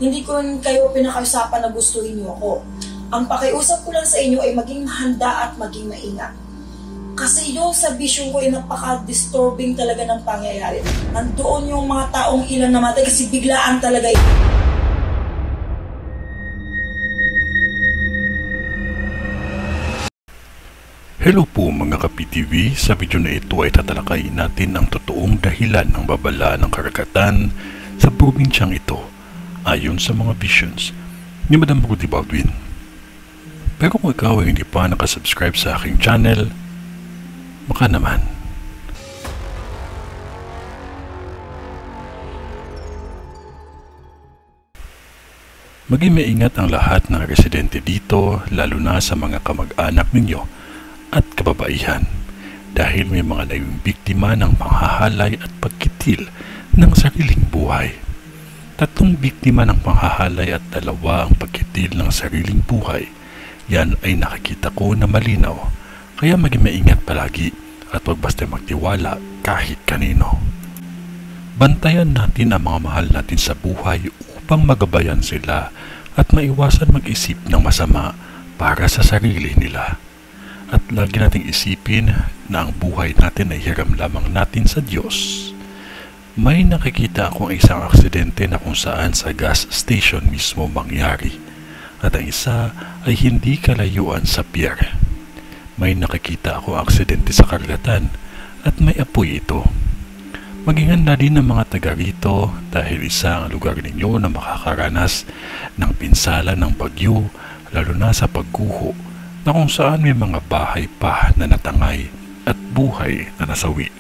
Hindi ko rin kayo pinakausapan na gustuhin niyo ako. Ang pakiusap ko lang sa inyo ay maging handa at maging maingat. Kasi yung sa vision ko ay napaka-disturbing talaga ng pangyayari. Nandoon yung mga taong ilan namatay kasi biglaan talaga. Hello po mga ka-PTV, sa video na ito ay tatalakayin natin ang totoong dahilan ng babala ng karagatan sa probinsyang ito ayon sa mga visions ni Madam Rudy Baldwin. Pero kung ikaw ay hindi pa nakasubscribe sa aking channel, baka naman. Maging maingat ang lahat ng residente dito, lalo na sa mga kamag-anak ninyo at kababaihan, dahil may mga naging biktima ng panghahalay at pagkitil ng sariling buhay. 3 biktima ng panghahalay at 2 ang pagkitil ng sariling buhay. Yan ay nakikita ko na malinaw, kaya maging maingat palagi at huwag basta magtiwala kahit kanino. Bantayan natin ang mga mahal natin sa buhay upang magabayan sila at maiwasan mag-isip ng masama para sa sarili nila. At lagi nating isipin na ang buhay natin ay hiram lamang natin sa Diyos. May nakikita akong isang aksidente na kung saan sa gas station mismo mangyari, at ang isa ay hindi kalayuan sa pier. May nakikita akong aksidente sa karagatan at may apoy ito. Maging handa din ng mga taga rito dahil isa ang lugar ninyo na makakaranas ng pinsala ng bagyo, lalo na sa pagguho, na kung saan may mga bahay pa na natangay at buhay na nasawi.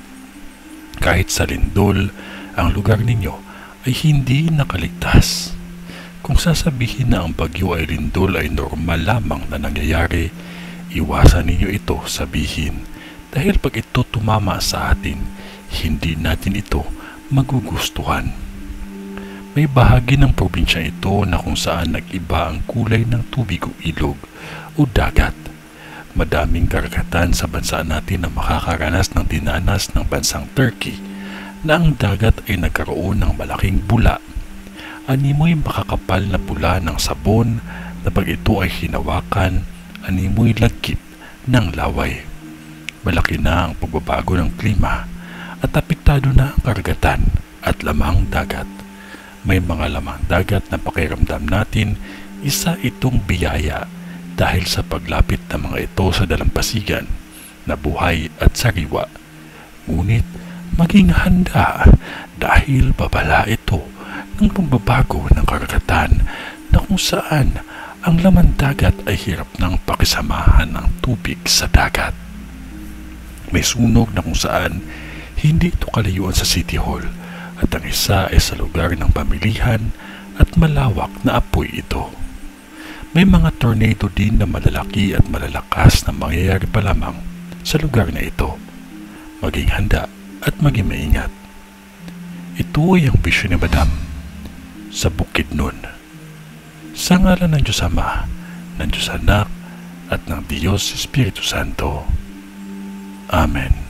Kahit sa lindol, ang lugar ninyo ay hindi nakaligtas. Kung sasabihin na ang bagyo ay lindol ay normal lamang na nangyayari, iwasan ninyo ito sabihin, dahil pag ito tumama sa atin, hindi natin ito magugustuhan. May bahagi ng probinsya ito na kung saan nag-iba ang kulay ng tubig o ilog o dagat. Madaming karagatan sa bansa natin na makakaranas ng dinanas ng bansang Turkey, na ang dagat ay nagkaroon ng malaking bula. Animoy makakapal na bula ng sabon na pag ito ay hinawakan, animoy lagkit ng laway. Malaki na ang pagbabago ng klima at apektado na ang karagatan at lamang dagat. May mga lamang dagat na pakiramdam natin, isa itong biyaya dahil sa paglapit ng mga ito sa dalampasigan na buhay at sariwa. Ngunit maging handa dahil babala ito ng pagbabago ng karagatan na kung saan ang laman dagat ay hirap ng pakisamahan ng tubig sa dagat. May sunog na kung saan hindi ito kalayuan sa City Hall, at ang isa ay sa lugar ng pamilihan at malawak na apoy ito. May mga tornado din na malalaki at malalakas na mangyayari pa lamang sa lugar na ito. Maging handa at maging maingat. Ito ay ang bisyon ni Madam sa Bukidnon. Sa ngalan ng Diyos Ama, ng Diyos Anak, at ng Diyos Espiritu Santo. Amen.